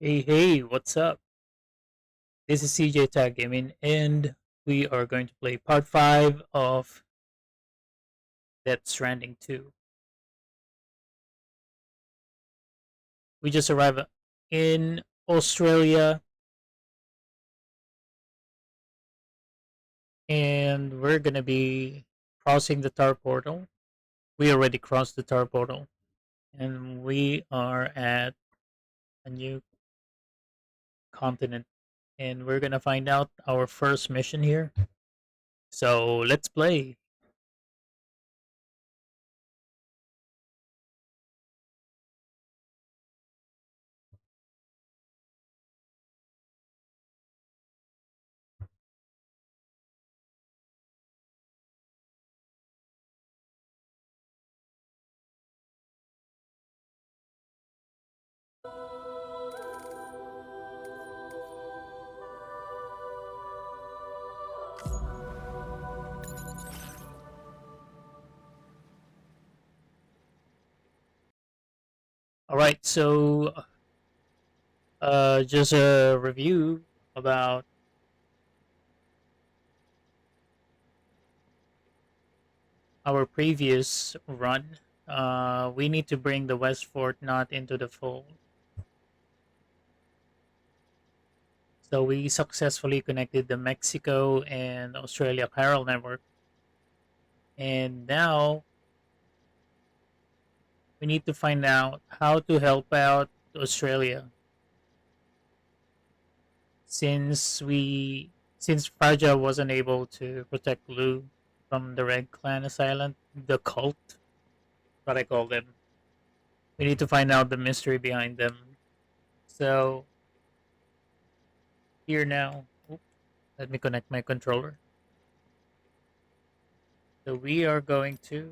Hey, what's up? This is CJTak Gaming, and we are going to play part 5 of Death Stranding 2. We just arrived in Australia, and we're gonna be crossing the Tar Portal. We already crossed the Tar Portal, and we are at a new continent, and we're gonna find out our first mission here. So let's play. All right, so just a review about our previous run. We need to bring the West Fort Knot into the fold. So we successfully connected the Mexico and Australia Chiral network. And now we need to find out how to help out Australia. Since Praja wasn't able to protect Lou from the Red Clan assailant, the cult, what I call them. We need to find out the mystery behind them. So here now. Let me connect my controller. So we are going to.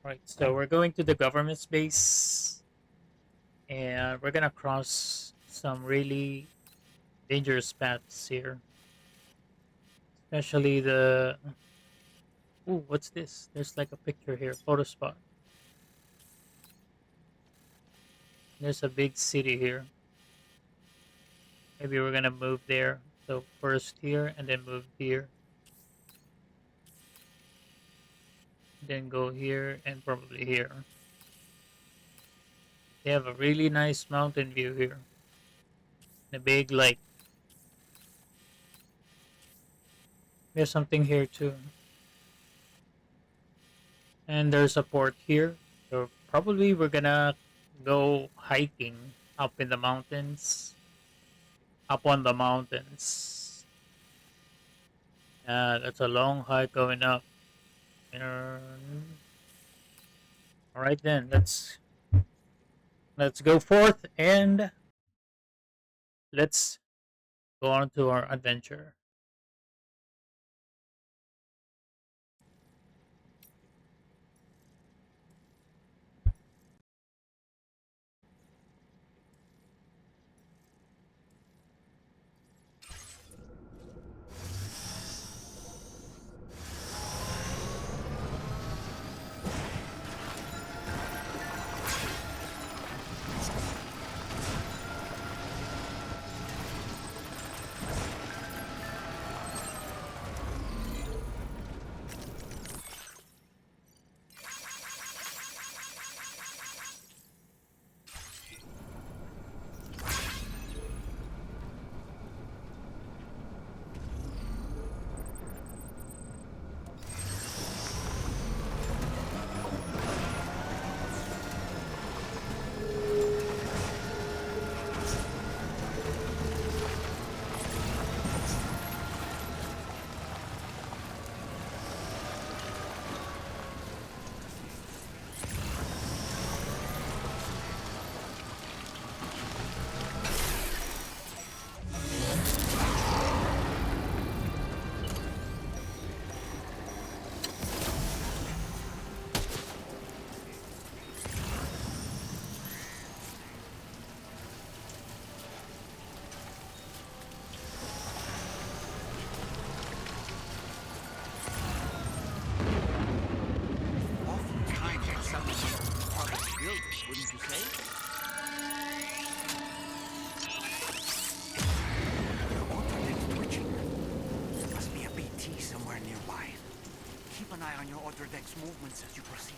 Right, so we're going to the government space, and we're gonna cross some really dangerous paths here, especially the. Ooh, what's this? There's like a picture here, photo spot. There's a big city here. Maybe we're gonna move there. So first here, and then move here, then go here, and probably here. They have a really nice mountain view here. A big lake. There's something here too. And there's a port here. So probably we're gonna go hiking up in the mountains, up on the mountains. That's a long hike going up. All right then, let's go forth and let's go on to our adventure. wouldn't you say? The water is twitching. Must be a BT somewhere nearby. Keep an eye on your other deck's movements as you proceed.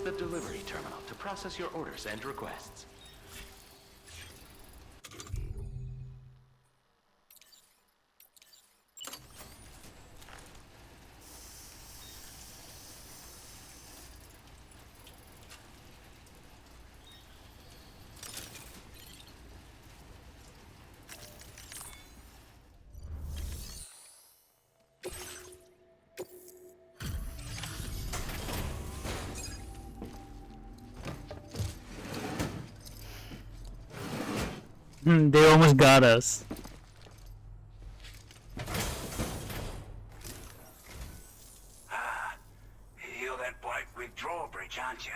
The delivery terminal to process your orders and requests. They almost got us. You're that bloke with drawbridge, aren't you?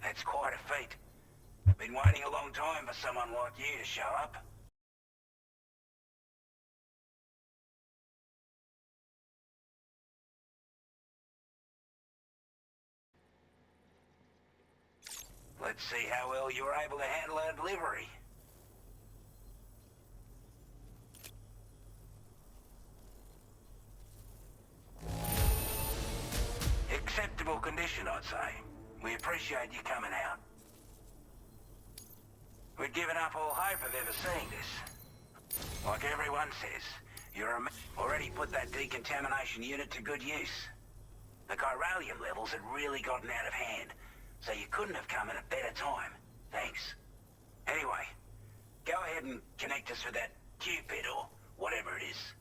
That's quite a feat. Been waiting a long time for someone like you to show up. Let's see how well you were able to handle our delivery. Acceptable condition, I'd say. We appreciate you coming out. We'd given up all hope of ever seeing this. Like everyone says, already put that decontamination unit to good use. The chiralium levels had really gotten out of hand, so you couldn't have come at a better time. Thanks. Anyway, go ahead and connect us with that Cupid or whatever it is.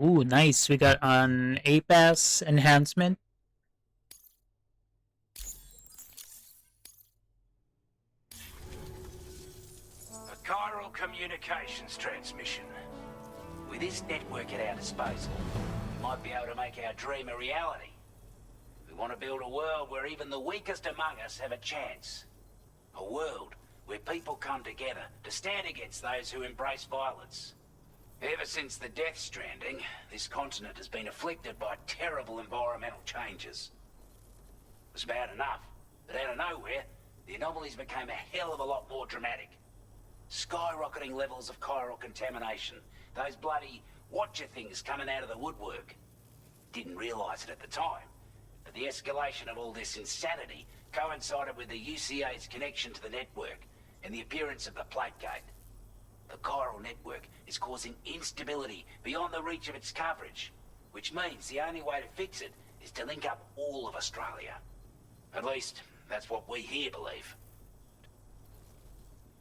Ooh, nice. We got an APAS enhancement. A chiral communications transmission. With this network at our disposal, we might be able to make our dream a reality. We want to build a world where even the weakest among us have a chance. A world where people come together to stand against those who embrace violence. Ever since the Death Stranding, this continent has been afflicted by terrible environmental changes. It was bad enough, but out of nowhere, the anomalies became a hell of a lot more dramatic. Skyrocketing levels of chiral contamination, those bloody watcher things coming out of the woodwork. Didn't realize it at the time, but the escalation of all this insanity coincided with the UCA's connection to the network and the appearance of the plate gate. The chiral network is causing instability beyond the reach of its coverage, which means the only way to fix it is to link up all of Australia. At least, that's what we here believe.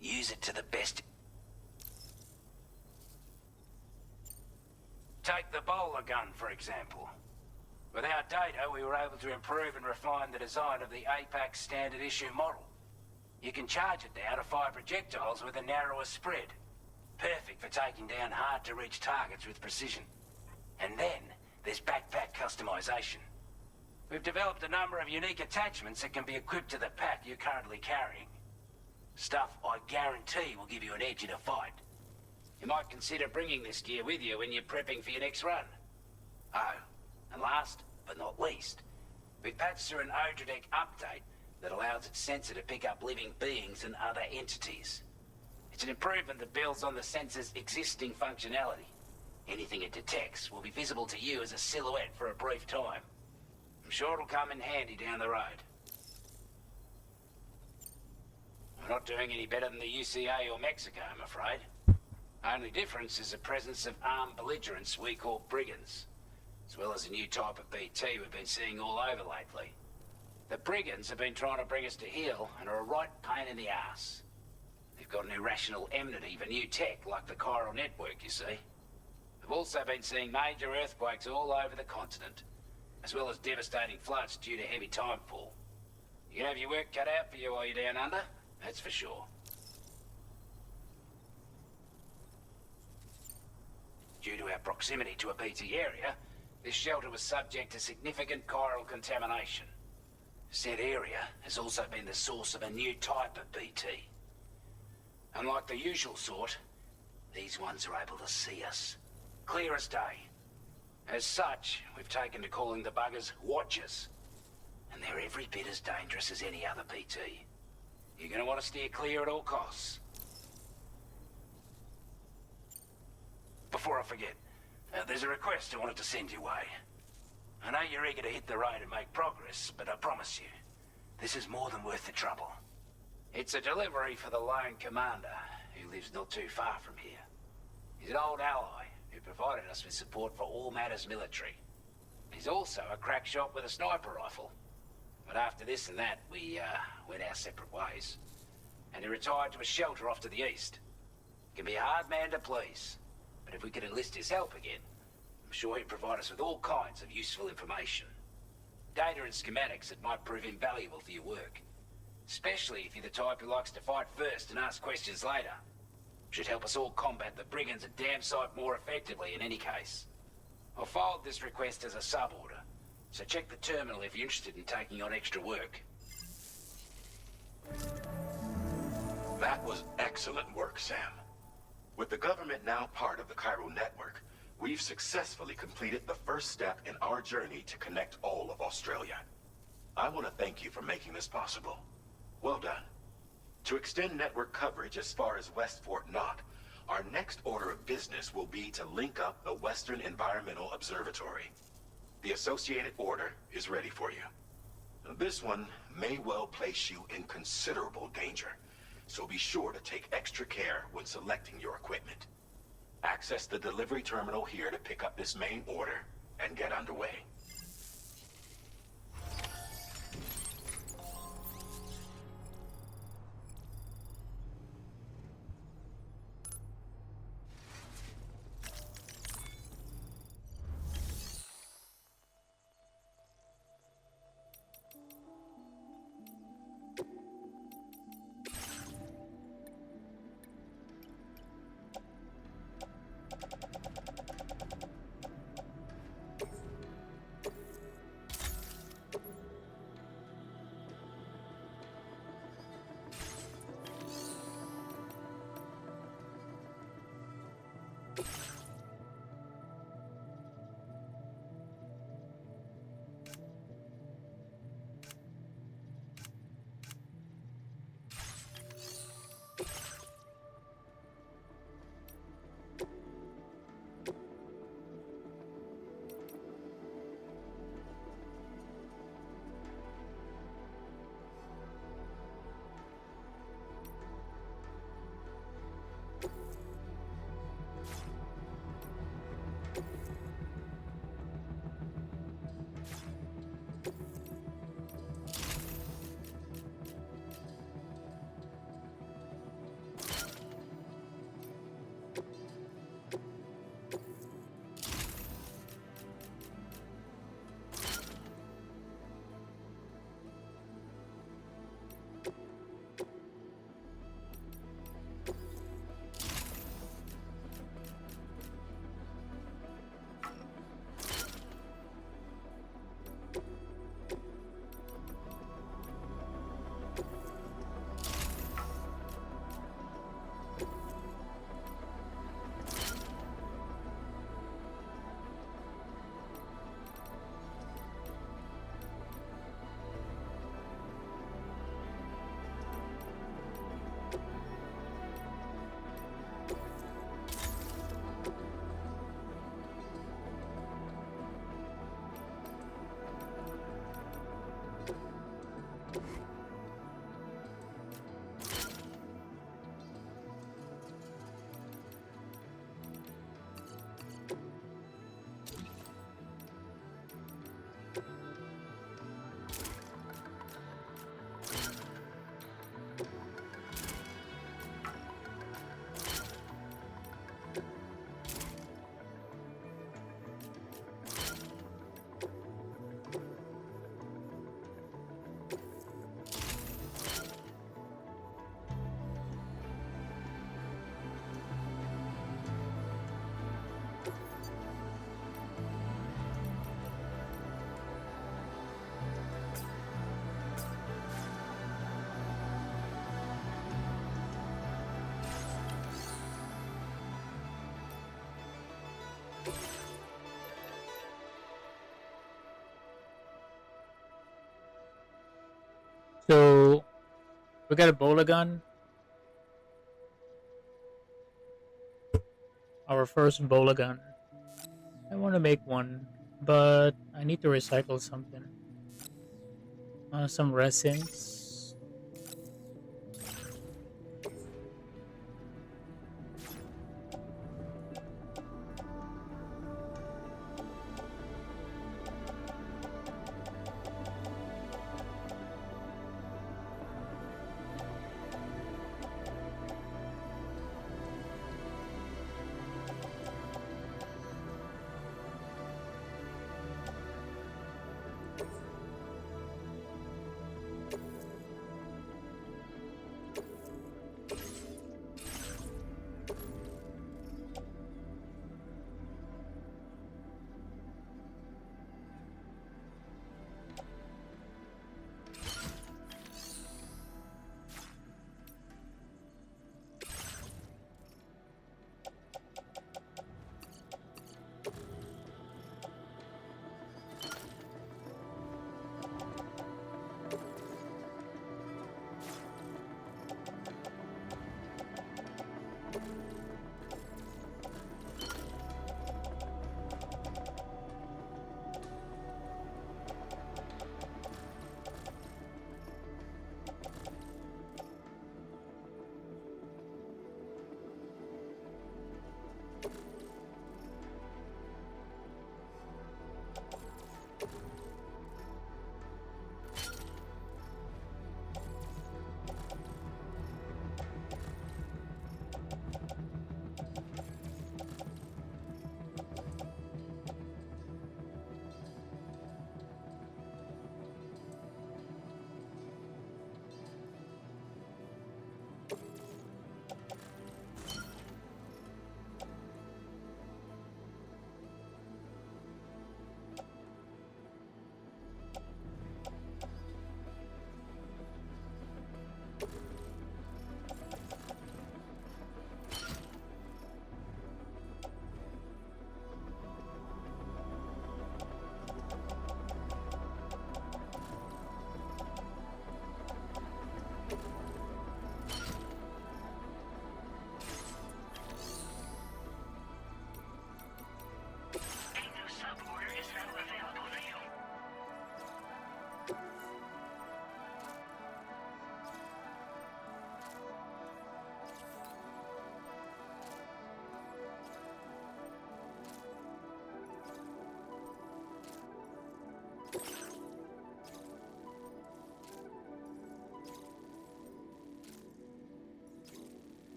Use it to the best. Take the bowler gun, for example. With our data, we were able to improve and refine the design of the APAC standard issue model. You can charge it now to fire projectiles with a narrower spread. Perfect for taking down hard-to-reach targets with precision. And then, there's backpack customization. We've developed a number of unique attachments that can be equipped to the pack you're currently carrying. Stuff I guarantee will give you an edge in a fight. You might consider bringing this gear with you when you're prepping for your next run. Oh, and last but not least, we've patched through an OUTBACK update that allows its sensor to pick up living beings and other entities. It's an improvement that builds on the sensor's existing functionality. Anything it detects will be visible to you as a silhouette for a brief time. I'm sure it'll come in handy down the road. We're not doing any better than the UCA or Mexico, I'm afraid. Only difference is the presence of armed belligerents we call Brigands, as well as a new type of BT we've been seeing all over lately. The Brigands have been trying to bring us to heel and are a right pain in the ass. They've got an irrational enmity for new tech like the chiral network, you see. We've also been seeing major earthquakes all over the continent, as well as devastating floods due to heavy timefall. You can have your work cut out for you while you're down under, that's for sure. Due to our proximity to a BT area, this shelter was subject to significant chiral contamination. Said area has also been the source of a new type of BT. Unlike the usual sort, these ones are able to see us. Clear as day. As such, we've taken to calling the buggers Watchers. And they're every bit as dangerous as any other BT. You're gonna want to steer clear at all costs. Before I forget, there's a request I wanted to send your way. I know you're eager to hit the road and make progress, but I promise you, this is more than worth the trouble. It's a delivery for the lone commander, who lives not too far from here. He's an old ally who provided us with support for all matters military. He's also a crack shot with a sniper rifle. But after this and that, we went our separate ways. And he retired to a shelter off to the east. Can be a hard man to please, but if we could enlist his help again, I'm sure he'd provide us with all kinds of useful information. Data and schematics that might prove invaluable for your work. Especially if you're the type who likes to fight first and ask questions later. Should help us all combat the Brigands a damn sight more effectively in any case. I'll forward this request as a sub-order, so check the terminal if you're interested in taking on extra work. That was excellent work, Sam. With the government now part of the chiral network, we've successfully completed the first step in our journey to connect all of Australia. I want to thank you for making this possible. Well done. To extend network coverage as far as West Fort Knott, our next order of business will be to link up the Western Environmental Observatory. The associated order is ready for you. This one may well place you in considerable danger, so be sure to take extra care when selecting your equipment. Access the delivery terminal here to pick up this main order and get underway. So we got a bola gun. Our first bola gun. I want to make one, but I need to recycle something. Some resins.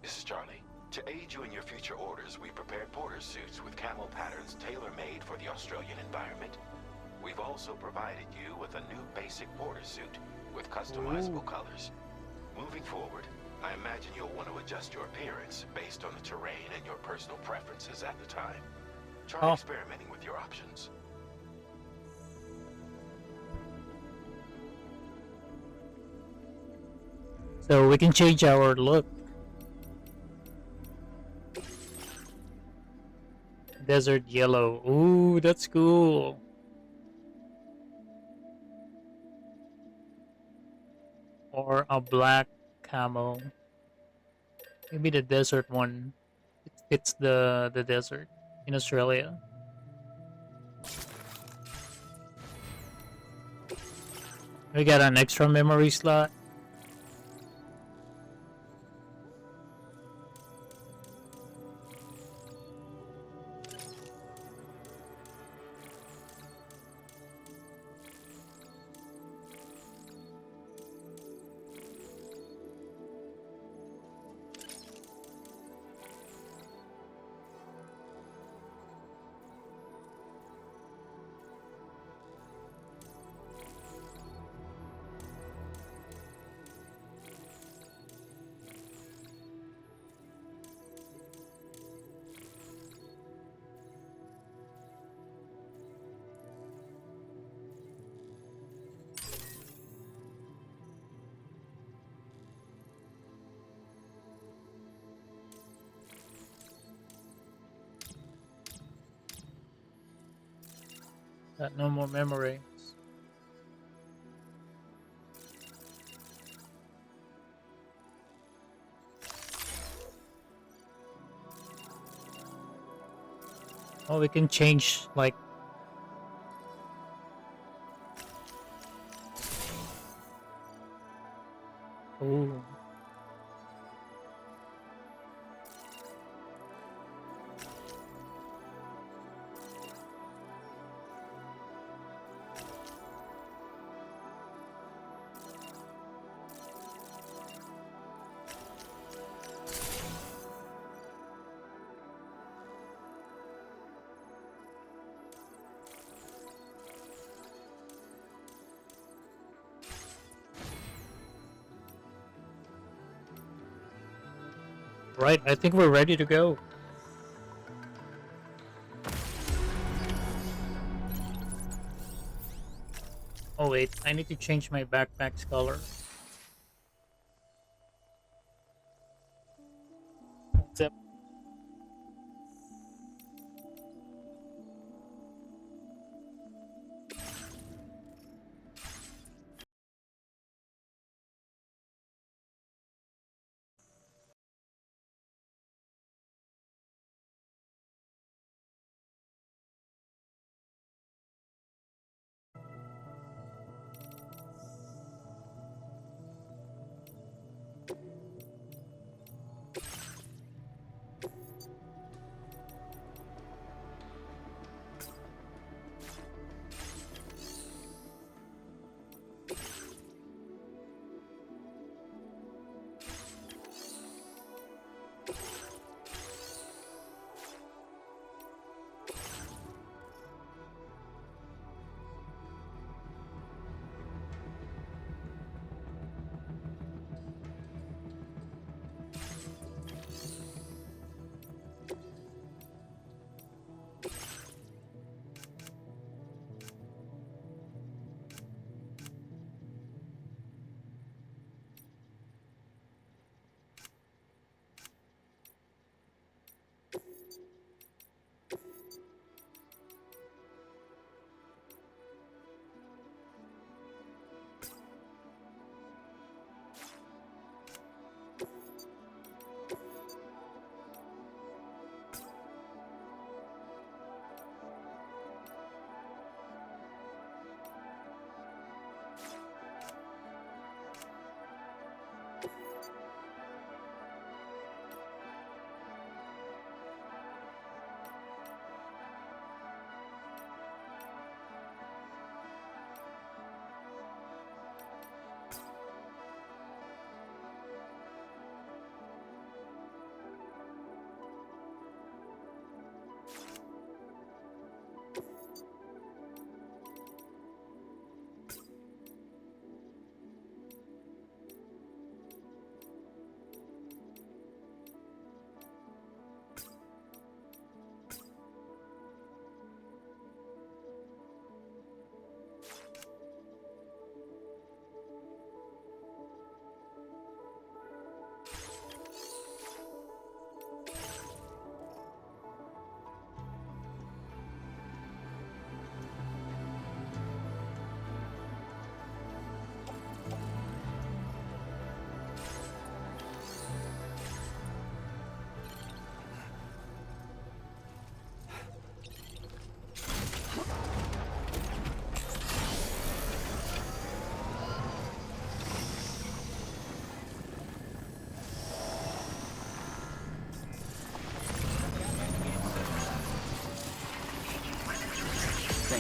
This is Charlie. To aid you in your future orders, we prepared porter suits with camel patterns tailor-made for the Australian environment. We've also provided you with a new basic porter suit with customizable colors. Moving forward, I imagine you'll want to adjust your appearance based on the terrain and your personal preferences at the time. Try experimenting with your options. So we can change our look. Desert yellow. Ooh, that's cool. Or a black camo. Maybe the desert one. It fits the desert in Australia. We got an extra memory slot. Got no more memory. Oh, we can change like. Ooh. Right, I think we're ready to go. Oh wait, I need to change my backpack's color. Zip.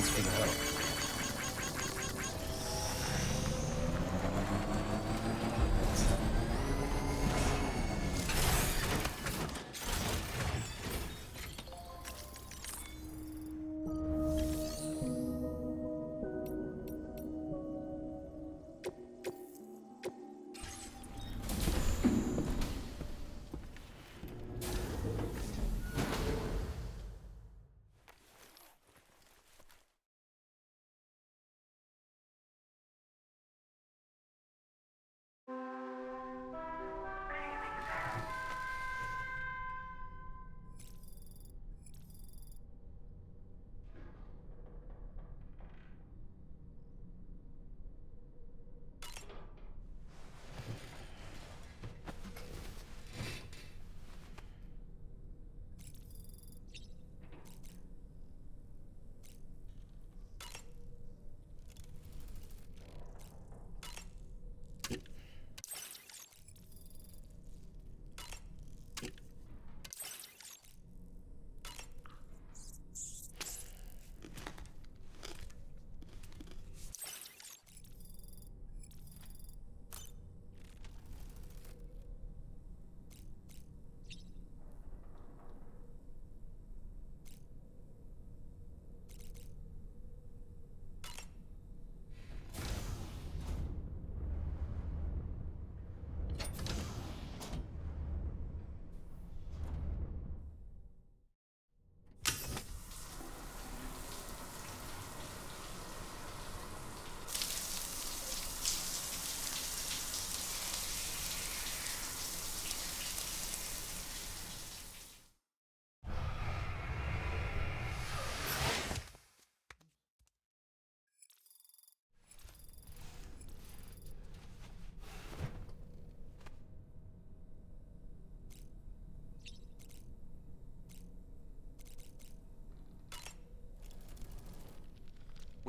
Thanks, big dog.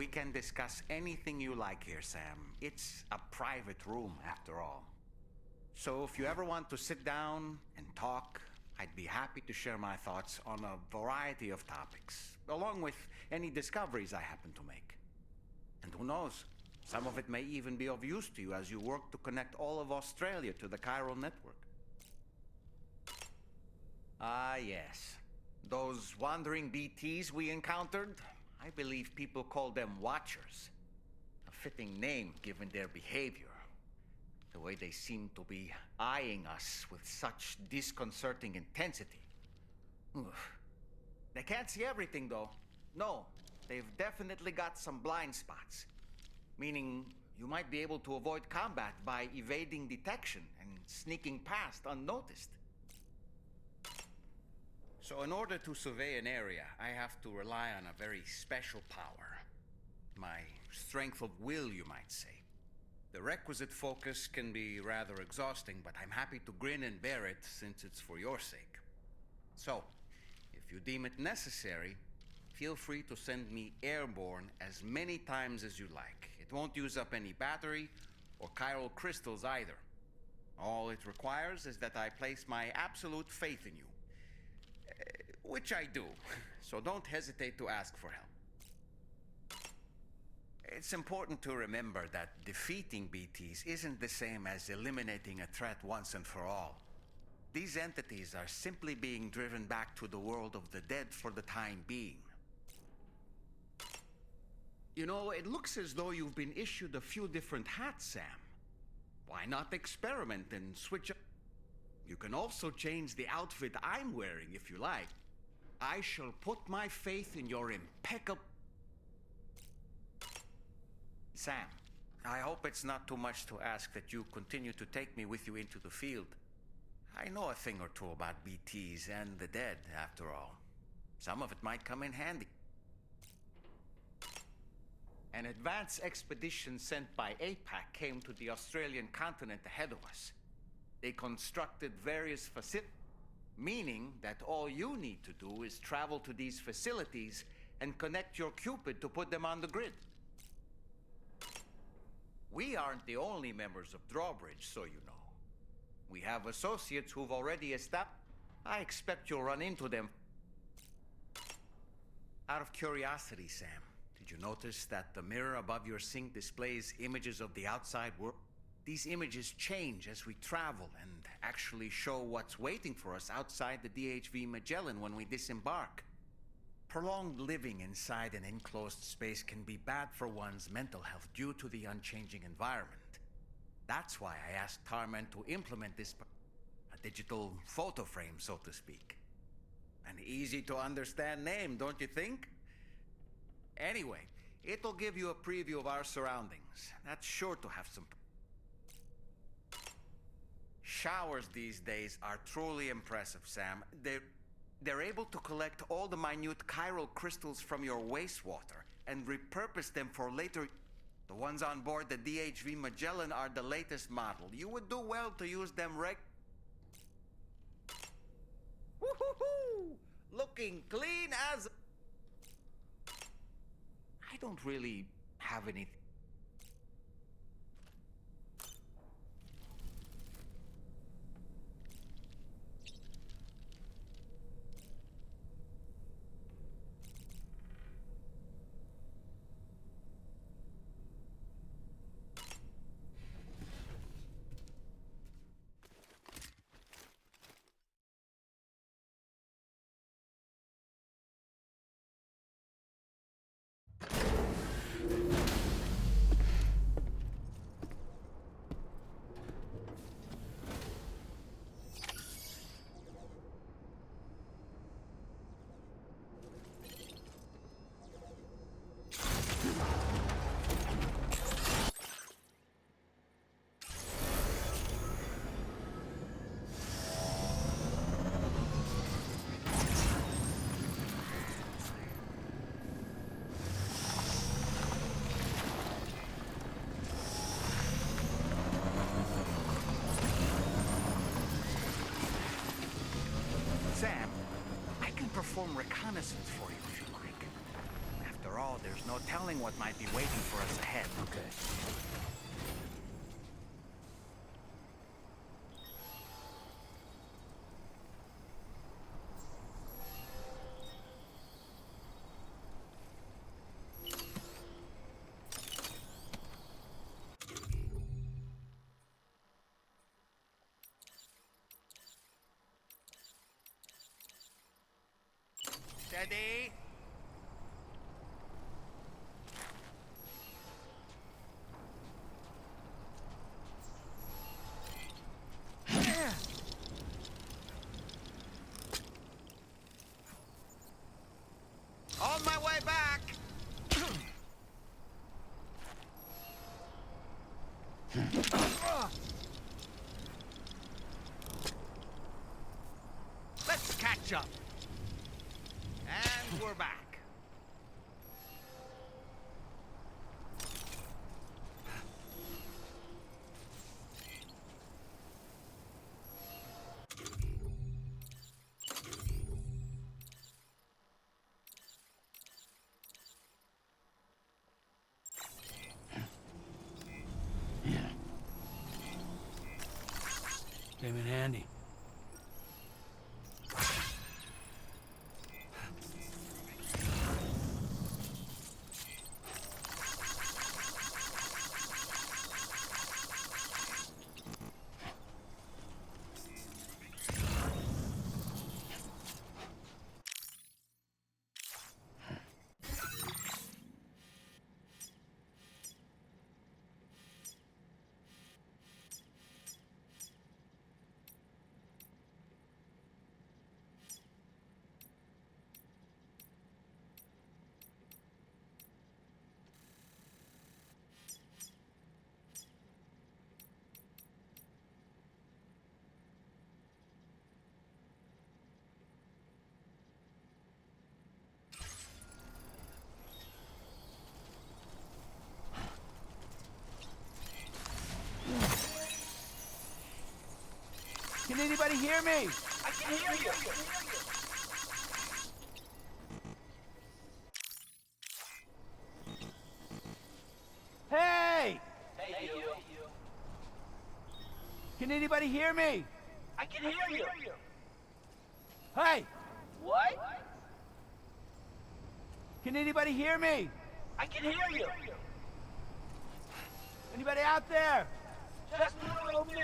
We can discuss anything you like here, Sam. It's a private room, after all. So if you ever want to sit down and talk, I'd be happy to share my thoughts on a variety of topics, along with any discoveries I happen to make. And who knows, some of it may even be of use to you as you work to connect all of Australia to the chiral network. Ah, yes. Those wandering BTs we encountered, I believe people call them Watchers. A fitting name given their behavior. The way they seem to be eyeing us with such disconcerting intensity. Oof. They can't see everything, though. No, they've definitely got some blind spots. Meaning, you might be able to avoid combat by evading detection and sneaking past unnoticed. So in order to survey an area, I have to rely on a very special power. My strength of will, you might say. The requisite focus can be rather exhausting, but I'm happy to grin and bear it since it's for your sake. So, if you deem it necessary, feel free to send me airborne as many times as you like. It won't use up any battery or chiral crystals either. All it requires is that I place my absolute faith in you. Which I do, so don't hesitate to ask for help. It's important to remember that defeating BTs isn't the same as eliminating a threat once and for all. These entities are simply being driven back to the world of the dead for the time being. You know, it looks as though you've been issued a few different hats, Sam. Why not experiment and switch up? You can also change the outfit I'm wearing if you like. I shall put my faith in your impeccable... Sam, I hope it's not too much to ask that you continue to take me with you into the field. I know a thing or two about BTs and the dead, after all. Some of it might come in handy. An advance expedition sent by OUTBACK came to the Australian continent ahead of us. They constructed various facilities, meaning that all you need to do is travel to these facilities and connect your Cupid to put them on the grid. We aren't the only members of Drawbridge, so you know. We have associates who've already established. I expect you'll run into them. Out of curiosity, Sam, Did you notice that the mirror above your sink displays images of the outside world? These images change as we travel and actually show what's waiting for us outside the DHV Magellan when we disembark. Prolonged living inside an enclosed space can be bad for one's mental health due to the unchanging environment. That's why I asked Tarman to implement this, a digital photo frame, so to speak. An easy to understand name, don't you think? Anyway, it'll give you a preview of our surroundings. That's sure to have some... Showers these days are truly impressive, Sam. They're able to collect all the minute chiral crystals from your wastewater and repurpose them for later... The ones on board the DHV Magellan are the latest model. You would do well to use them Woo-hoo-hoo! Looking clean as... I don't really have anything. Sam, I can perform reconnaissance for you if you like. After all, there's no telling what might be waiting for us ahead. Okay. Steady. On my way back. Let's catch up. And we're back. Came in handy. Can anybody hear me? I can hear you. Hey! Hey, you. Can anybody hear me? I can hear you. Hey! What? Can anybody hear me? I can hear you. Anybody out there? Just follow me.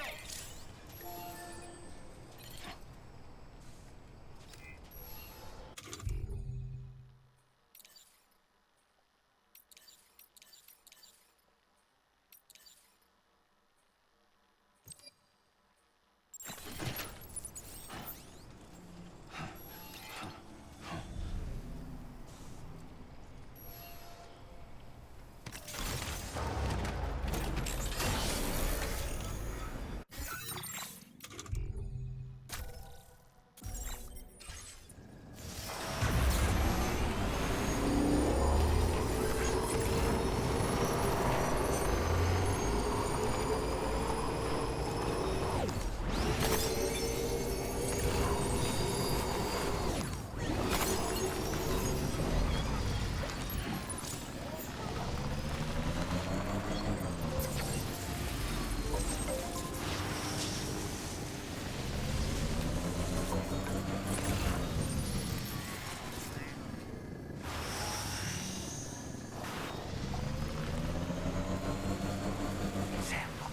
Sam, look.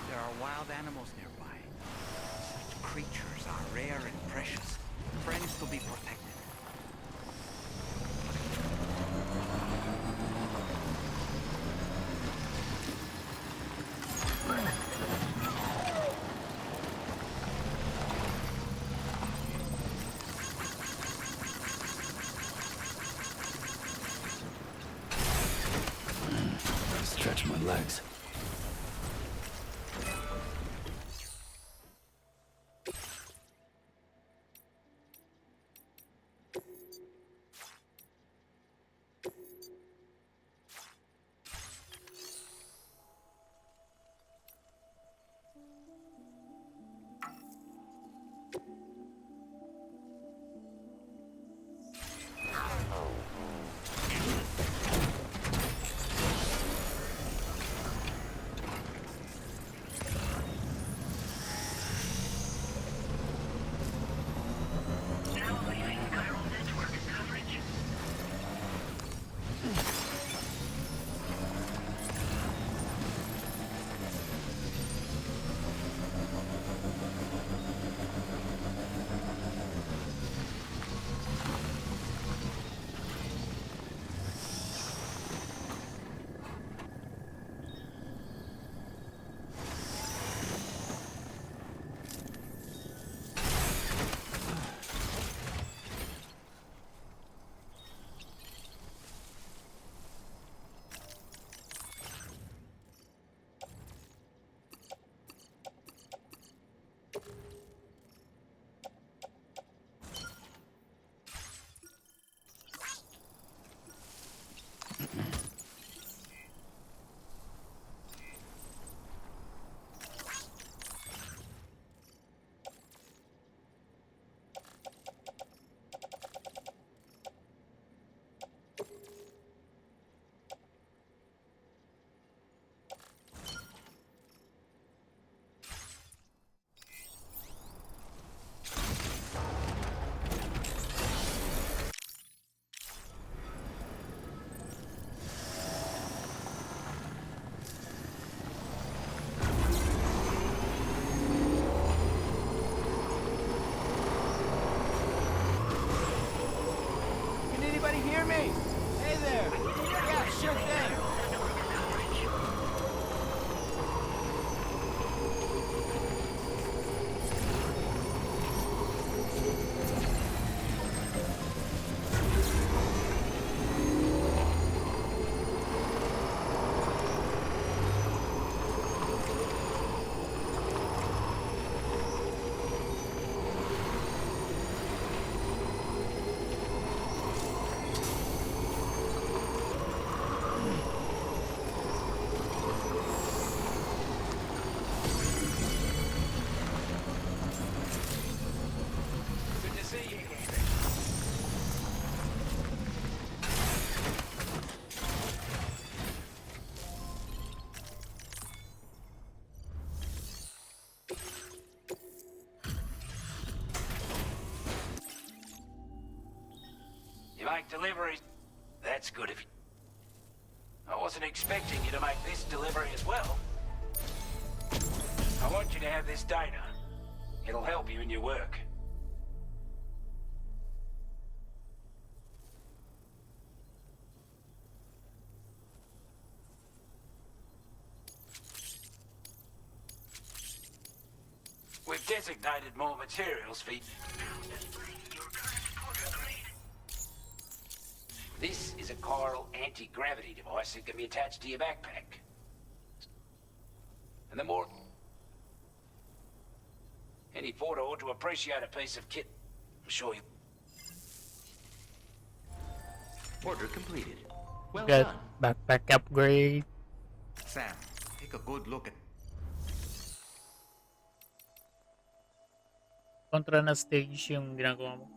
There are wild animals nearby. Such creatures are rare and precious. Friends to be protected. Stretch my legs. Hear me? Hey there. Yeah, sure thing. You make deliveries? That's good of you. I wasn't expecting you to make this delivery as well. I want you to have this data. It'll help you in your work. We've designated more materials for you. This is a chiral anti-gravity device that can be attached to your backpack. And the more... Any porter ought to appreciate a piece of kit. I'm sure you... Order completed. Well Got done. backpack upgrade. Sam, take a good look at... Kontra na stage yung ginagawa mo.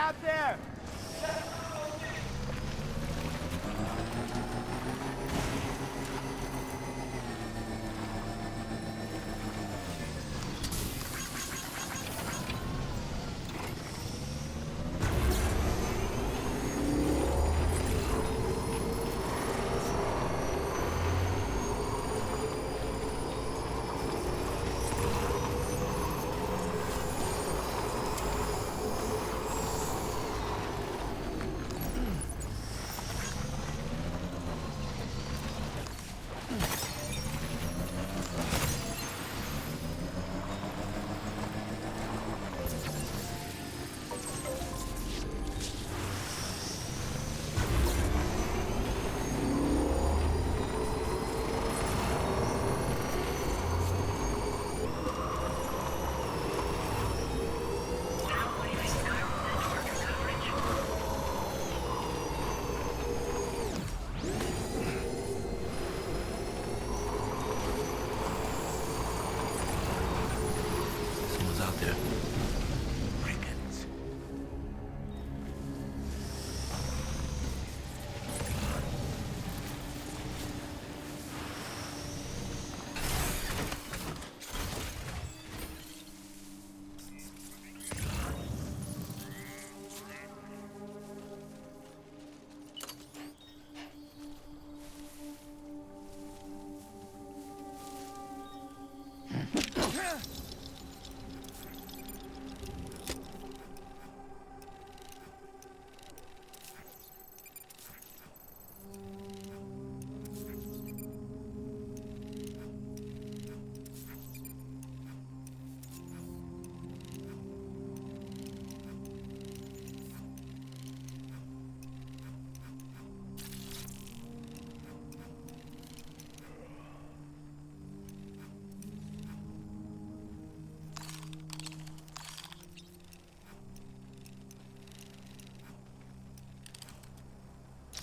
out there! Someone's out there. Brigands.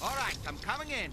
All right, I'm coming in.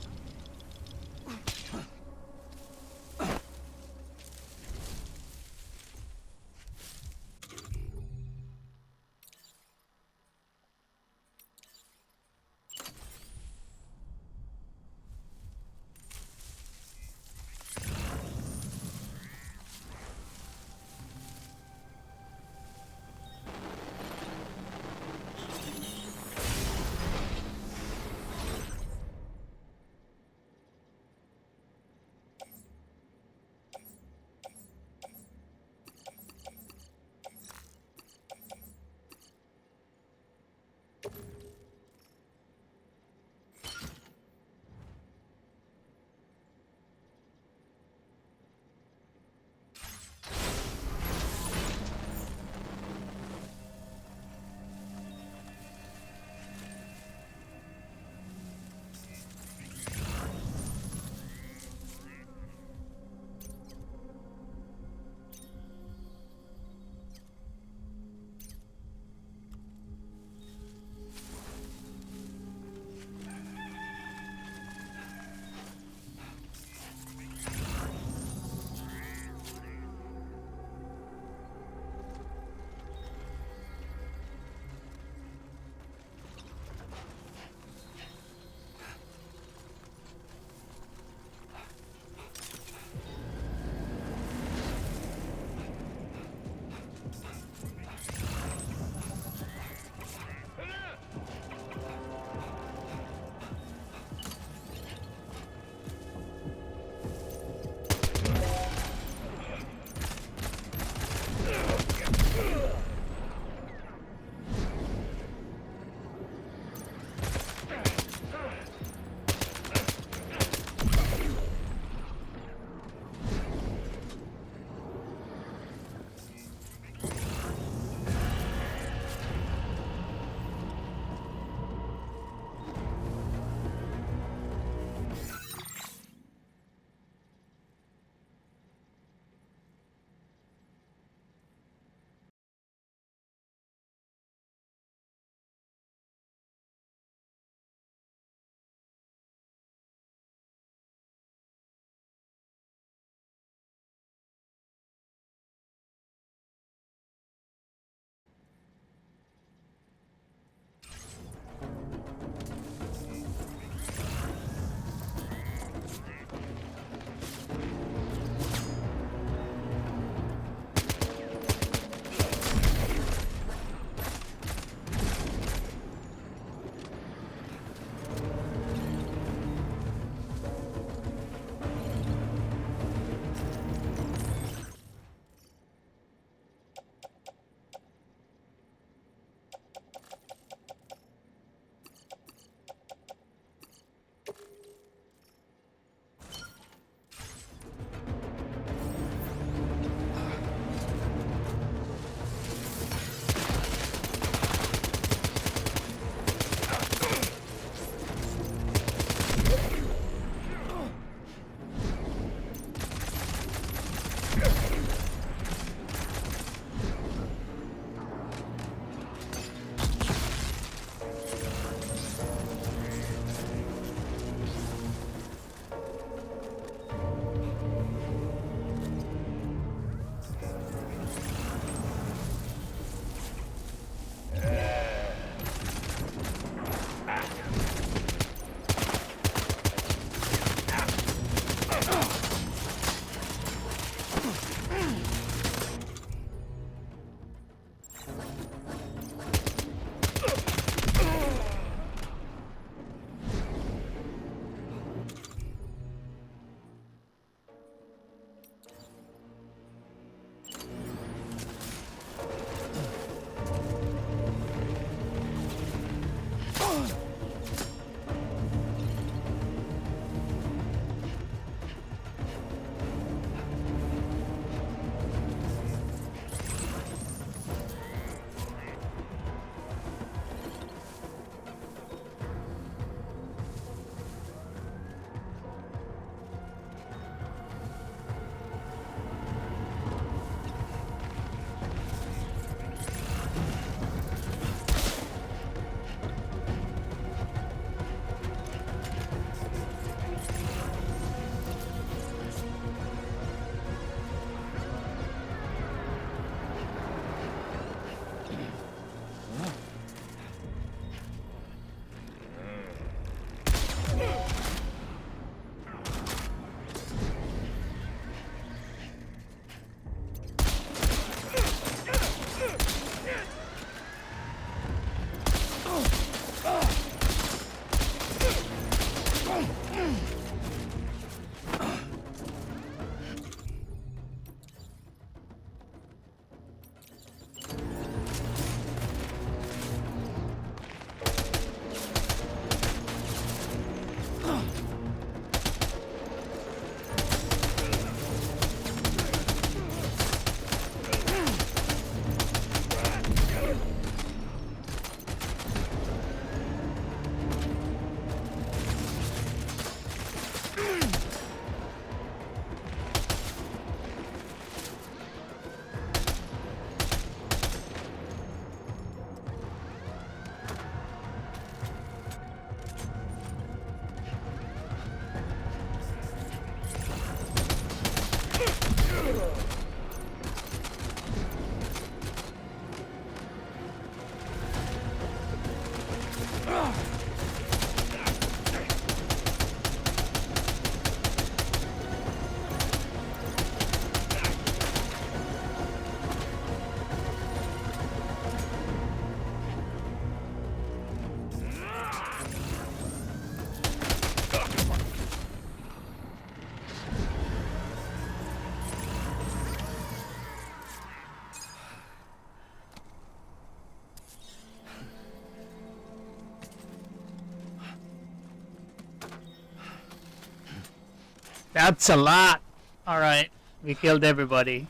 That's a lot. All right, we killed everybody.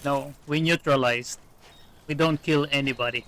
No, we neutralized. We don't kill anybody.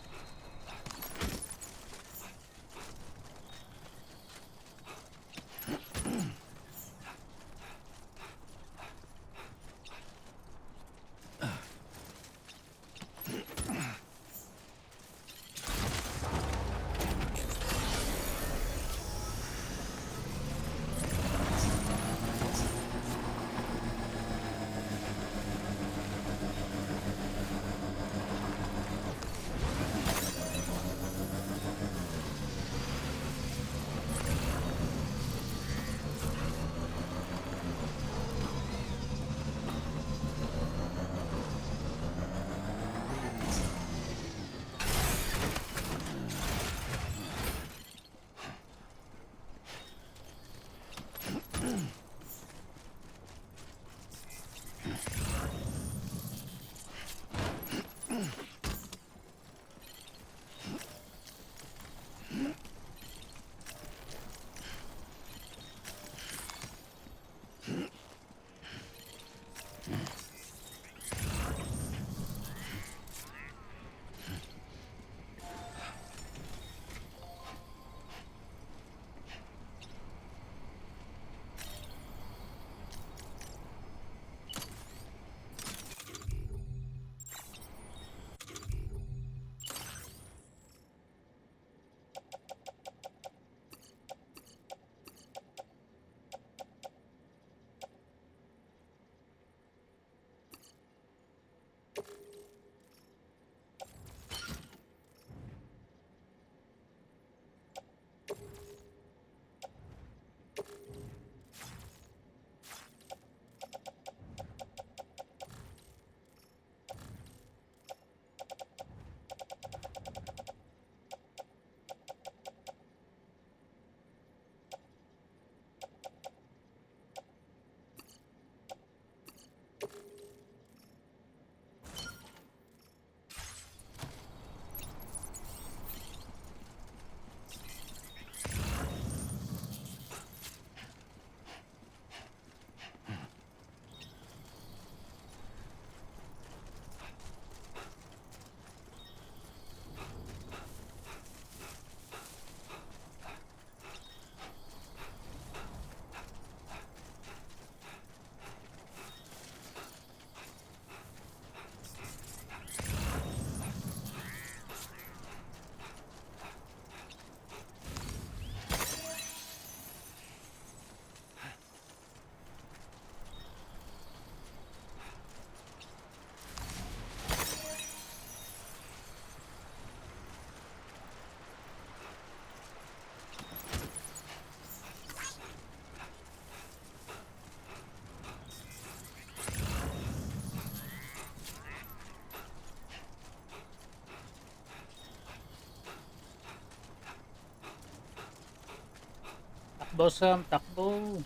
Bossam, takbo.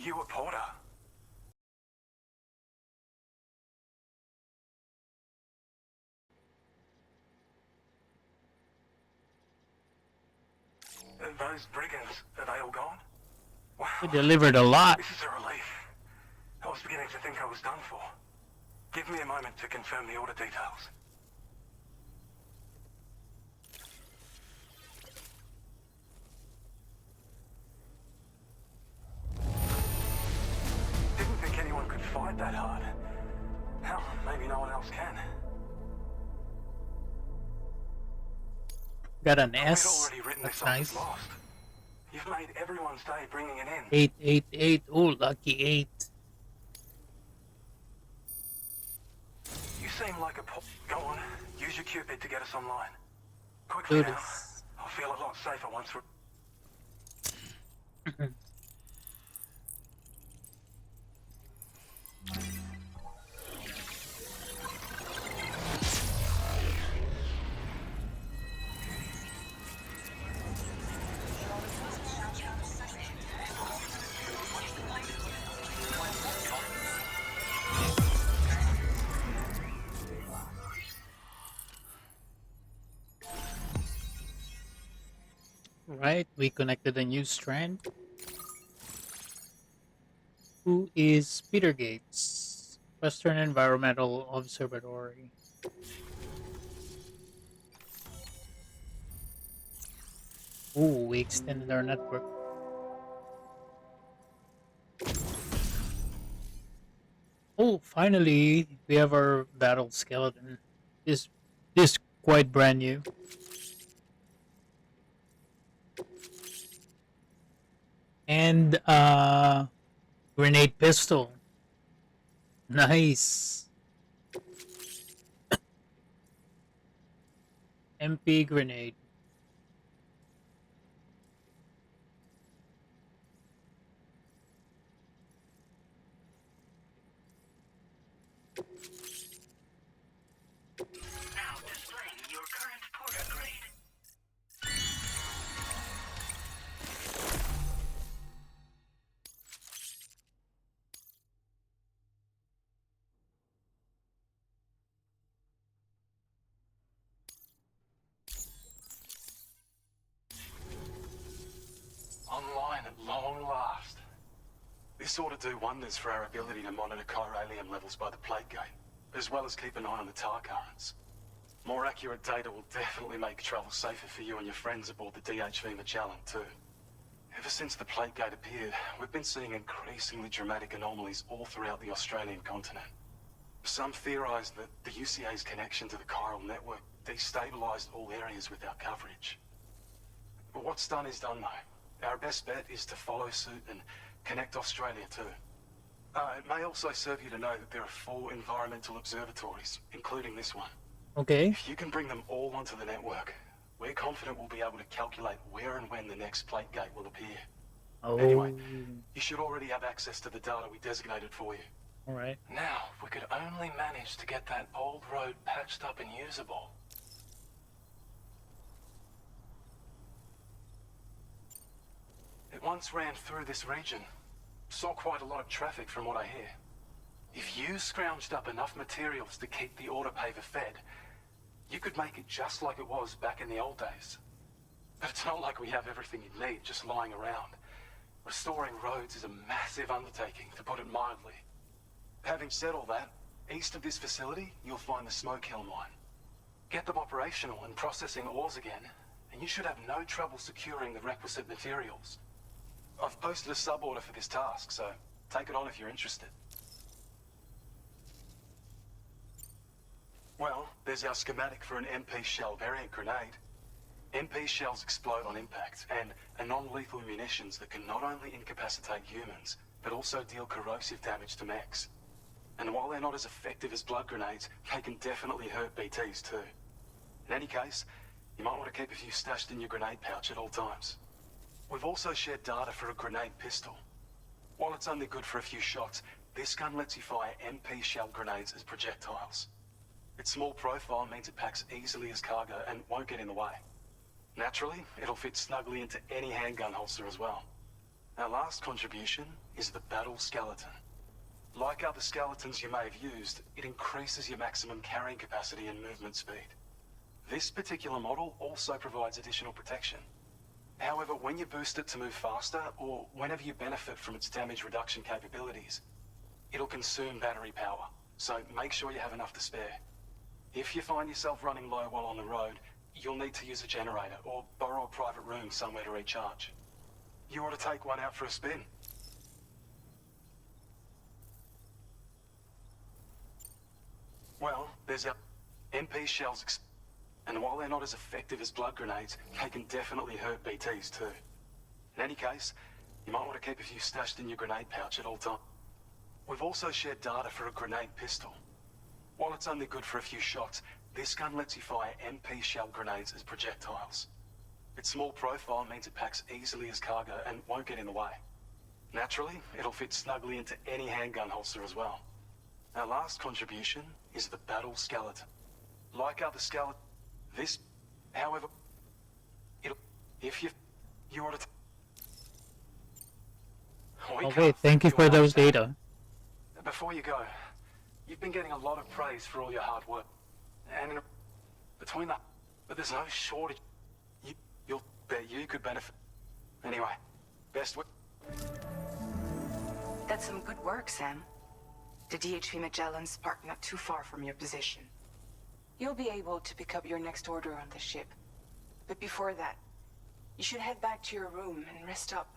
You a porter? Those brigands, are they all gone? Wow, We delivered a lot. this is a relief. I was beginning to think I was done for. Give me a moment to confirm the order details. Didn't think anyone could fight that hard. Hell, maybe no one else can. Got an We'd S. already written That's this off as nice. lost. You've made everyone's day bringing it in. 888. Oh, lucky 8. You seem like a Go on, use your Cupid to get us online. Quickly Do now. this. I'll feel a lot safer once we're... Right, we connected a new strand. Who is Peter Gates? Western Environmental Observatory. Ooh, we extended our network. Oh, finally, we have our battle skeleton. This this quite brand new. And grenade pistol. Nice. MP grenade. This ought to do wonders for our ability to monitor chiralium levels by the plate gate, as well as keep an eye on the tar currents. More accurate data will definitely make travel safer for you and your friends aboard the DHV Magellan too. Ever since the plate gate appeared, we've been seeing increasingly dramatic anomalies all throughout the Australian continent. Some theorize that the UCA's connection to the chiral network destabilized all areas without coverage. But what's done is done though. Our best bet is to follow suit and connect Australia too. It may also serve you to know that there are 4 environmental observatories, including this one. Okay. If you can bring them all onto the network, we're confident we'll be able to calculate where and when the next plate gate will appear. Oh. Anyway, you should already have access to the data we designated for you. All right. Now, if we could only manage to get that old road patched up and usable. It once ran through this region. Saw quite a lot of traffic from what I hear. If you scrounged up enough materials to keep the autopaver fed, you could make it just like it was back in the old days. But it's not like we have everything you need just lying around. Restoring roads is a massive undertaking, to put it mildly. Having said all that, east of this facility, you'll find the Smoke Hill mine. Get them operational and processing ores again, and you should have no trouble securing the requisite materials. I've posted a sub-order for this task, so take it on if you're interested. Well, there's our schematic for an MP shell variant grenade. MP shells explode on impact, and are non-lethal munitions that can not only incapacitate humans, but also deal corrosive damage to mechs. And while they're not as effective as blood grenades, they can definitely hurt BTs too. In any case, you might want to keep a few stashed in your grenade pouch at all times. We've also shared data for a grenade pistol. While it's only good for a few shots, this gun lets you fire MP shell grenades as projectiles. Its small profile means it packs easily as cargo and won't get in the way. Naturally, it'll fit snugly into any handgun holster as well. Our last contribution is the battle skeleton. Like other skeletons you may have used, it increases your maximum carrying capacity and movement speed. This particular model also provides additional protection. However, when you boost it to move faster, or whenever you benefit from its damage reduction capabilities, it'll consume battery power, so make sure you have enough to spare. If you find yourself running low while on the road, you'll need to use a generator or borrow a private room somewhere to recharge. You ought to take one out for a spin. Well, there's our MP shells, and while they're not as effective as blood grenades, they can definitely hurt BTs too. In any case, you might want to keep a few stashed in your grenade pouch at all times. We've also shared data for a grenade pistol. While it's only good for a few shots, this gun lets you fire MP shell grenades as projectiles. Its small profile means it packs easily as cargo and won't get in the way. Naturally, it'll fit snugly into any handgun holster as well. Our last contribution is the battle skeleton. Like other skeleton, this, however, if you ought to. Okay, thank you for those data. Before you go, you've been getting a lot of praise for all your hard work, and between that, but there's no shortage. You'll bet you could benefit. Anyway, best way. That's some good work, Sam. The DHV Magellan's parked not too far from your position. You'll be able to pick up your next order on the ship. But before that, you should head back to your room and rest up.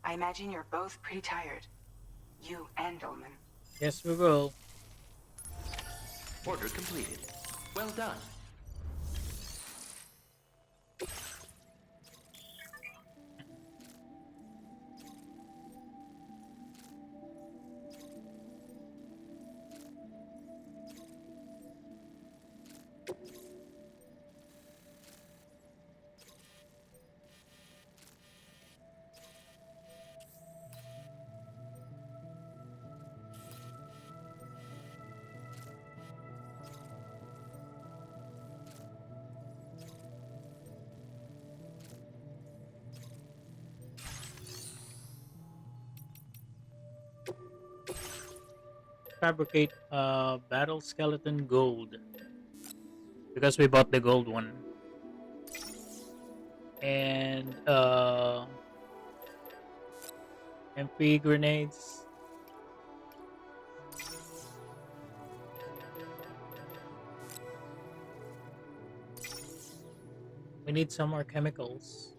I imagine you're both pretty tired. You and Dolman. Yes, we will. Order completed. Well done. Fabricate battle skeleton gold, because we bought the gold one. And MP grenades. We need some more chemicals.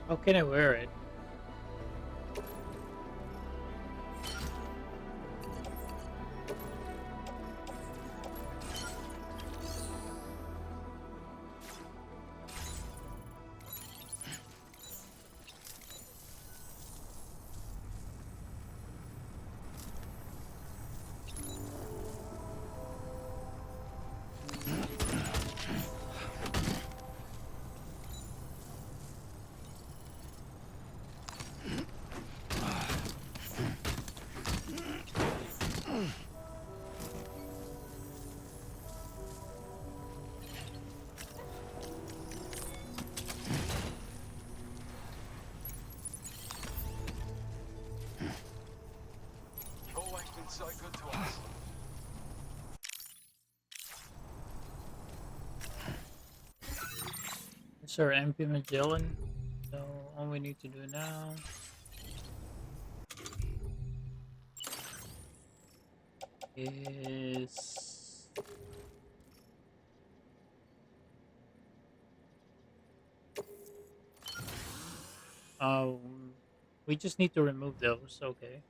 How can I wear it? You've always been so good to us. It's our MP Magellan. So all we need to do now is we just need to remove those. Okay.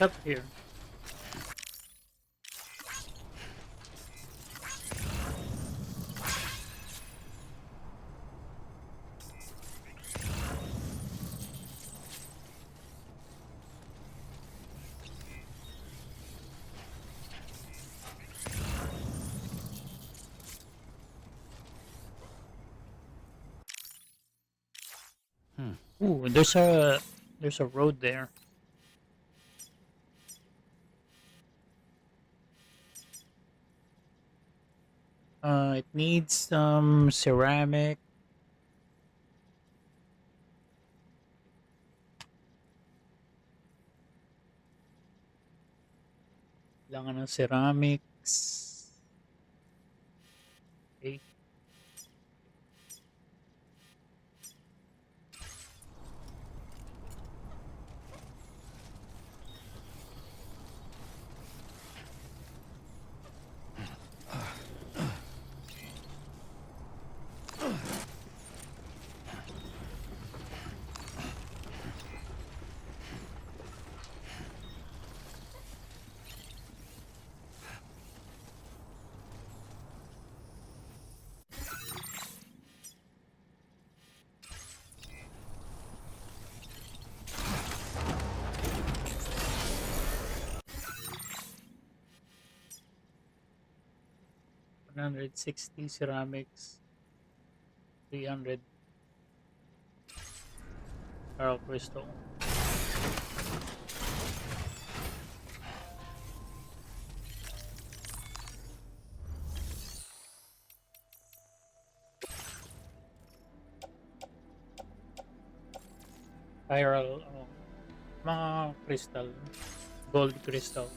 up here? Ooh, there's a road there. It needs some ceramic. Kailangan ng ceramics. Okay. $160 ceramics, 300 Chiral crystal. Chiral, mga crystal, gold crystals.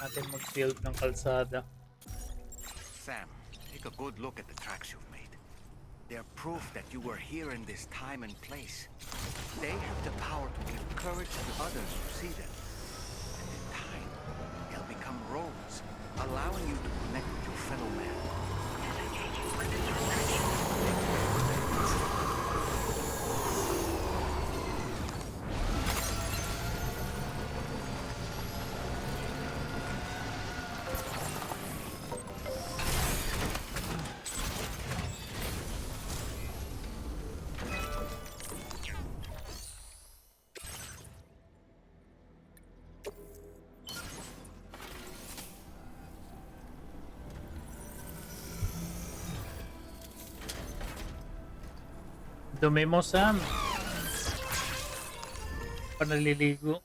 Natin mag-build ng kalsada. Sam, take a good look at the tracks you've made. They're proof that you were here in this time and place. They have the power to give courage to others who see them. And in time, they'll become roads, allowing you to connect with your fellow man. Dumi mo, Sam. Panaliligo.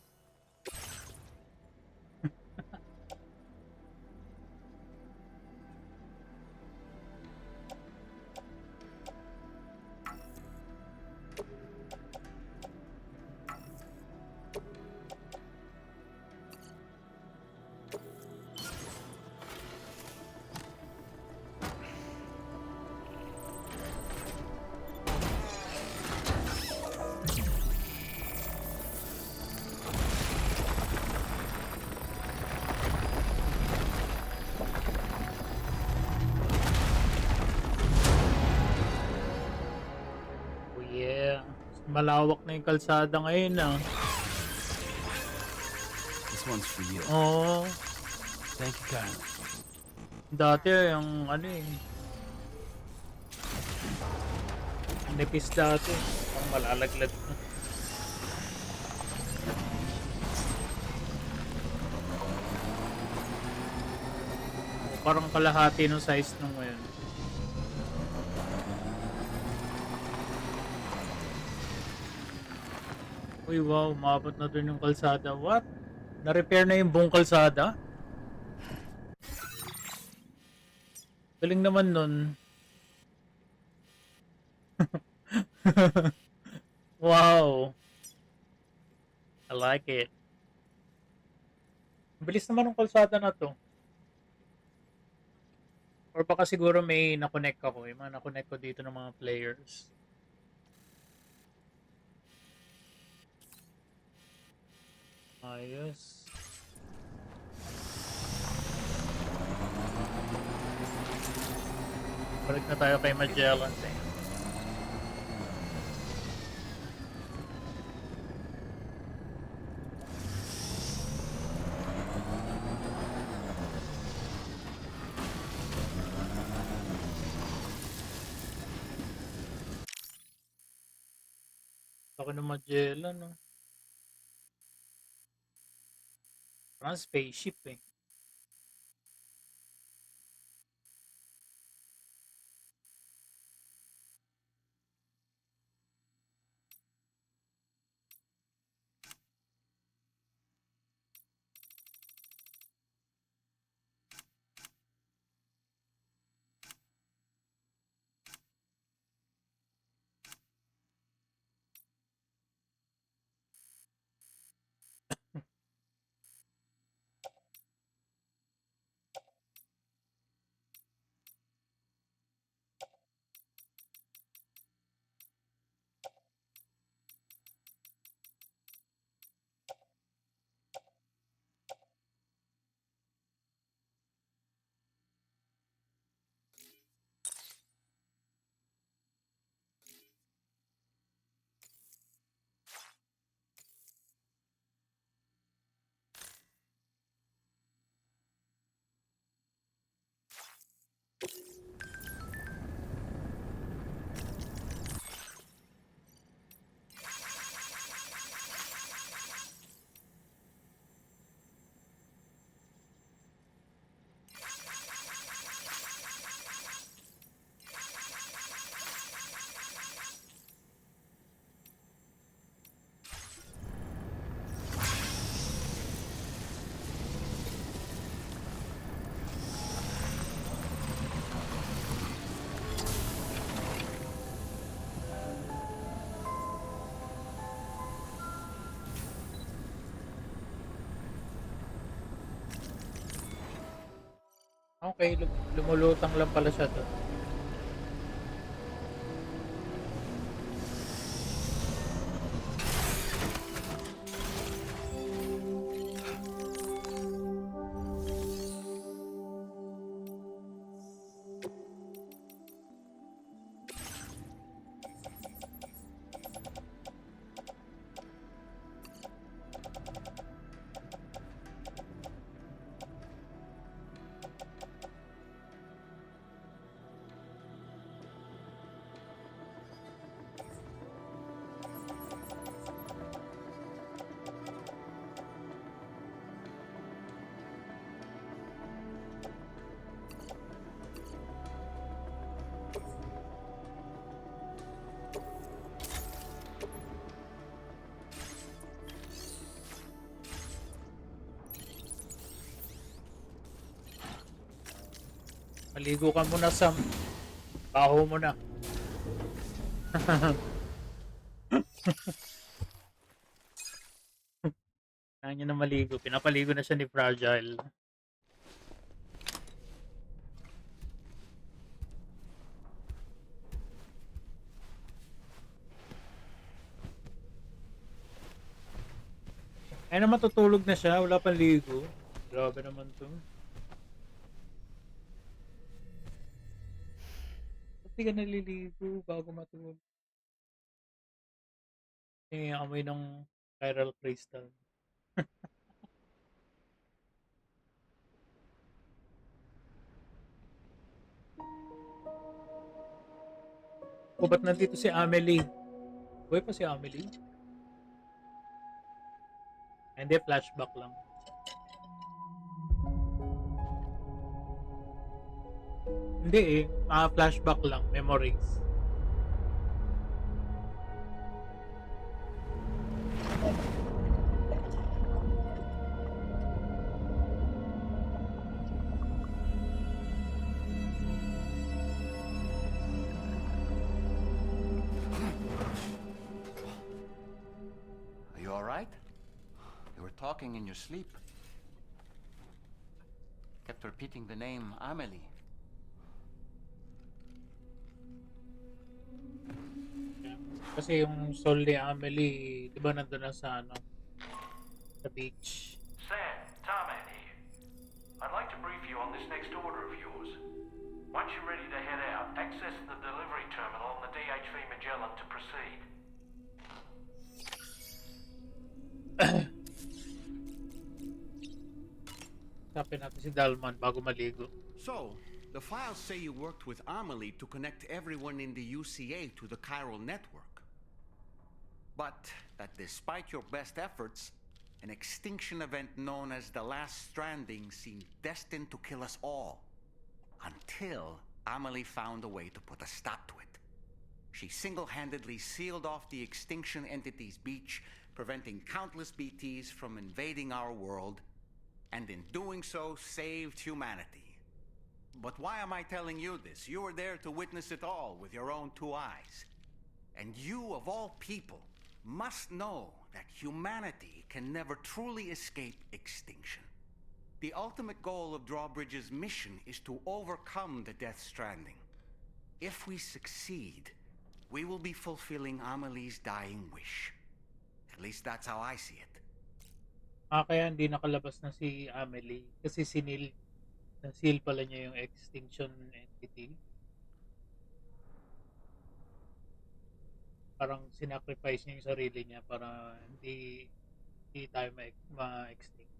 Malawak na yung kalsada ngayon This one's for you. Oo. Thank you, Kyle. Dati yung nipis dati. Ang malalaglag na. Parang kalahati ng size nung ngayon. Uy, wow, umabot na dun yung kalsada. What? Na-repair na yung buong kalsada? Galing naman nun. Wow. I like it. Ang bilis naman ng kalsada na 'to. Or baka siguro may na-connect ako, yung mga na-connect ko dito ng mga players. Ayos. Balik na tayo kay Magellan. Ako ng Magellan, no? Parang spaceship, eh. Okay, lumulutang lang pala siya doon. Maligo ka muna sa baho mo na. Kailangan niya na maligo. Pinapaligo na siya ni Fragile. Ay na matutulog na siya. Wala pang ligo. Grabe naman to. Ba't di ka naliligo bago matulog? Eh, amoy ng chiral crystal. O ba't nandito si Amelie? Buhay pa si Amelie? Hindi, flashback lang. Hindi eh, flashback lang, memories. talking in your sleep. Kept repeating the name Amelie. Kasi yung soul ni Amelie, di ba nandun na sa ano, sa beach. Sam, Tarman here. I'd like to brief you on this next order of yours. Once you're ready to head out, access the delivery terminal on the DHV Magellan to proceed. Tapin natin si Dalman bago maligo. So, the files say you worked with Amelie to connect everyone in the UCA to the chiral network. But that despite your best efforts, an extinction event known as the Last Stranding seemed destined to kill us all. Until Amelie found a way to put a stop to it. She single-handedly sealed off the extinction entity's beach, preventing countless BTs from invading our world, and in doing so, saved humanity. But why am I telling you this? You were there to witness it all with your own 2 eyes. And you, of all people, must know that humanity can never truly escape extinction. The ultimate goal of Drawbridge's mission is to overcome the Death Stranding. If we succeed, we will be fulfilling Amelie's dying wish. At least that's how I see it. Kaya hindi nakalabas na si Amelie kasi na-seal pala niya yung extinction entity. Parang sinacrifice niya yung sarili niya para hindi tayo ma-extinct.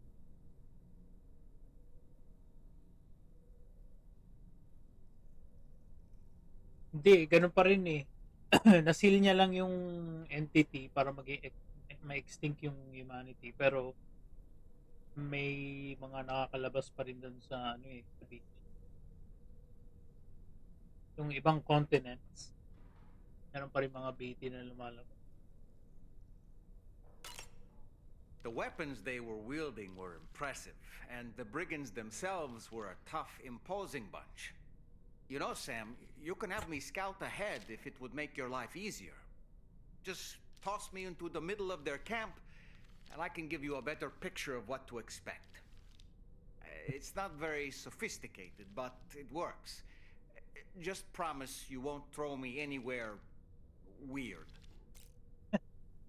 Hindi, ganun pa rin eh. Na-seal niya lang yung entity para ma-extinct yung humanity. Pero may mga nakakalabas pa rin dun sa ano eh, sa beach. Yung ibang continents, meron pa rin mga BT na lumalabas. The weapons they were wielding were impressive, and the Brigands themselves were a tough, imposing bunch. You know, Sam, you can have me scout ahead if it would make your life easier. Just toss me into the middle of their camp, and I can give you a better picture of what to expect. It's not very sophisticated, but it works. Just promise you won't throw me anywhere weird.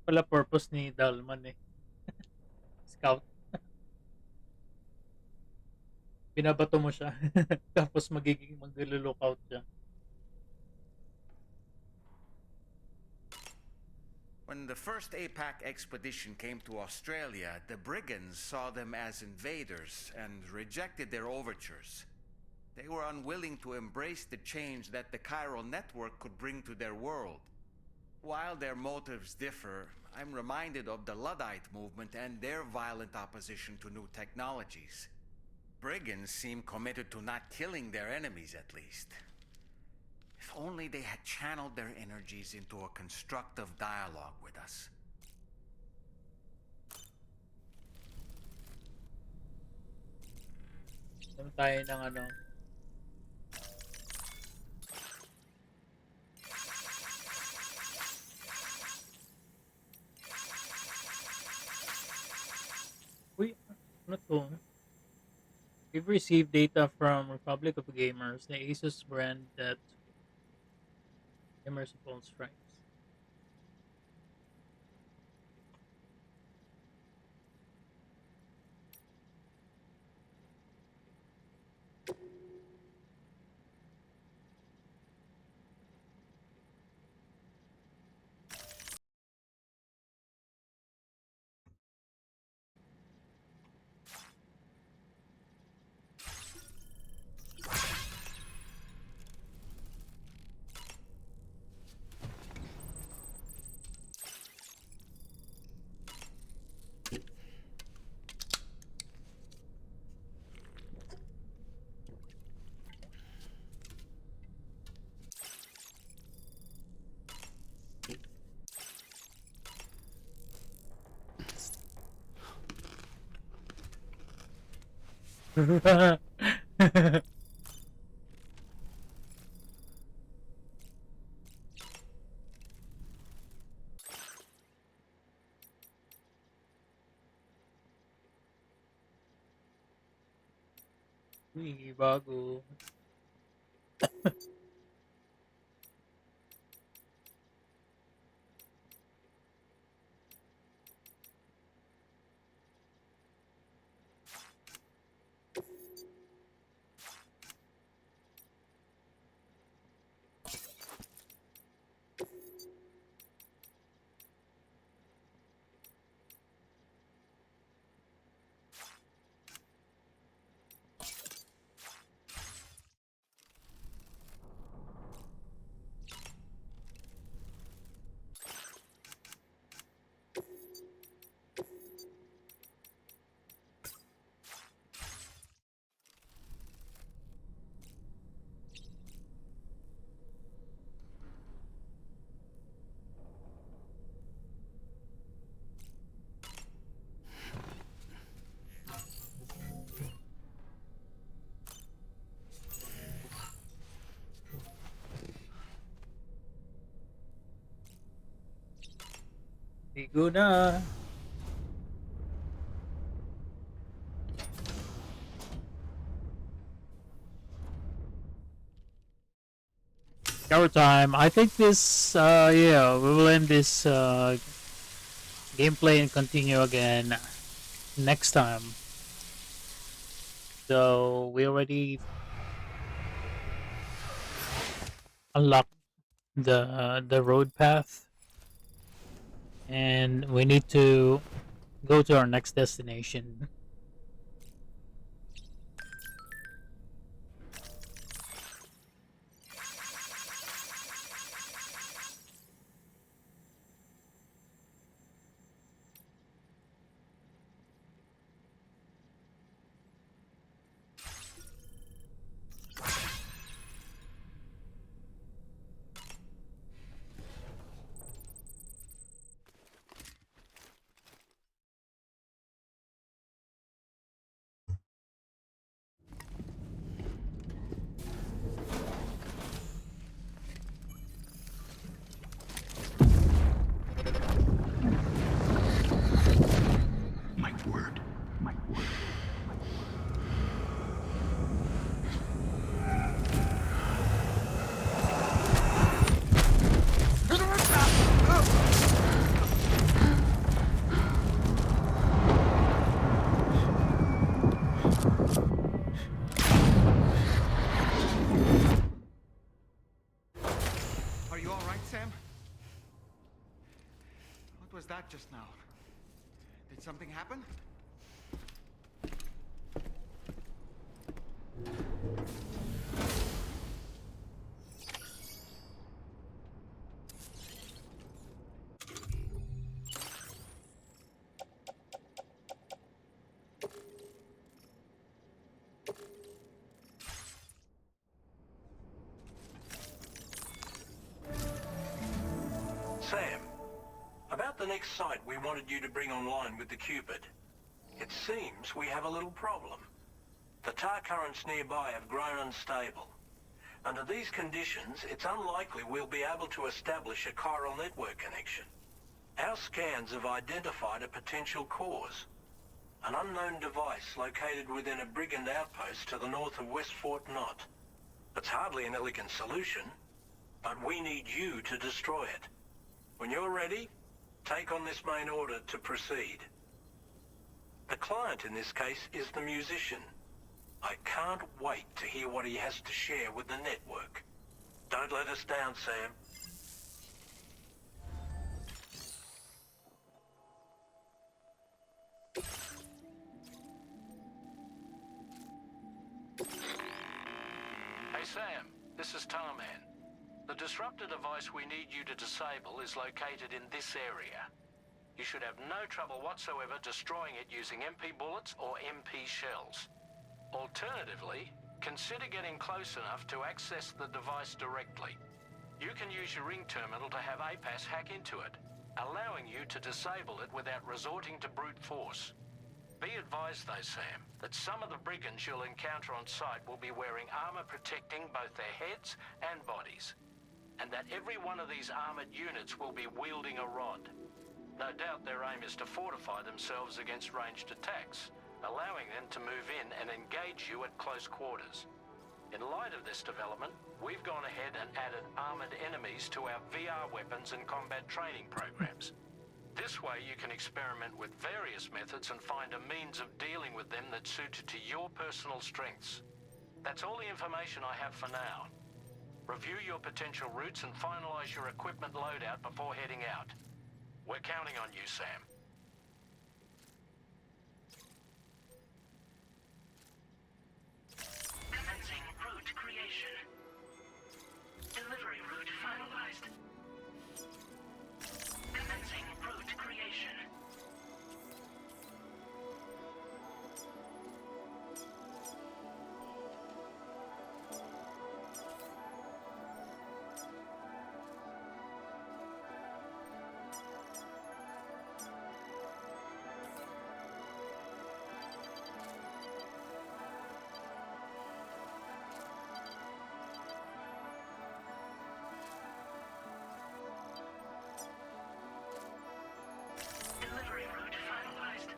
Wala purpose ni Dalman eh. Scout. Binabato mo siya. Tapos mag-lookout siya. When the first APAC expedition came to Australia, the Brigands saw them as invaders and rejected their overtures. They were unwilling to embrace the change that the chiral network could bring to their world. While their motives differ, I'm reminded of the Luddite movement and their violent opposition to new technologies. Brigands seem committed to not killing their enemies, at least. If only they had channeled their energies into a constructive dialogue with us. Ano tayo ng ano? Uy, ano to? We've received data from Republic of Gamers, the Asus brand that immersive strikes. Uy, bago. Ligo na. Shower time. I think this, yeah, we will end this gameplay and continue again next time. So we already unlocked the road path, and we need to go to our next destination. My word. My word. Are you all right, Sam? What was that just now? Did something happen? Sam, about the next site we wanted you to bring online with the Cupid. It seems we have a little problem. The tar currents nearby have grown unstable. Under these conditions, it's unlikely we'll be able to establish a chiral network connection. Our scans have identified a potential cause. An unknown device located within a brigand outpost to the north of West Fort Knot. It's hardly an elegant solution, but we need you to destroy it. When you're ready, take on this main order to proceed. The client in this case is the musician. I can't wait to hear what he has to share with the network. Don't let us down, Sam. Hey Sam, this is Tarman. The disruptor device we need you to disable is located in this area. You should have no trouble whatsoever destroying it using MP bullets or MP shells. Alternatively, consider getting close enough to access the device directly. You can use your ring terminal to have APAS hack into it, allowing you to disable it without resorting to brute force. Be advised though, Sam, that some of the brigands you'll encounter on site will be wearing armor protecting both their heads and bodies, and that every one of these armored units will be wielding a rod. No doubt their aim is to fortify themselves against ranged attacks, allowing them to move in and engage you at close quarters. In light of this development, we've gone ahead and added armored enemies to our VR weapons and combat training programs. This way you can experiment with various methods and find a means of dealing with them that's suited to your personal strengths. That's all the information I have for now. Review your potential routes and finalize your equipment loadout before heading out. We're counting on you, Sam. Commencing route creation. Delivery route finalized. Commencing route creation. Delivery route finalized.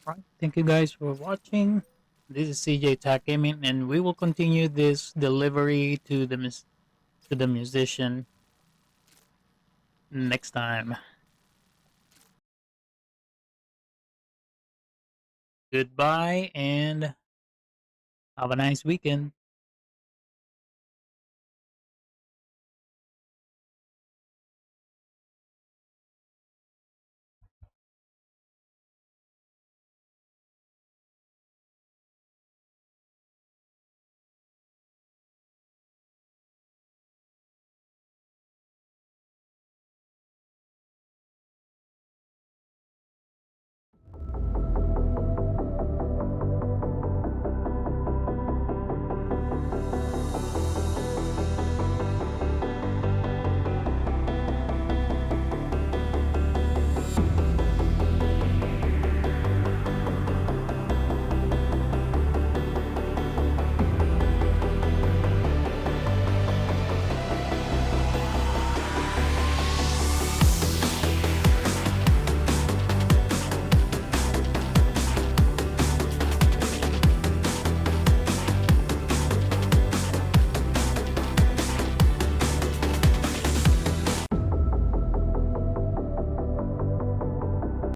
Alright, thank you guys for watching. This is CJTak Gaming, and we will continue this delivery to the musician next time. Goodbye and have a nice weekend.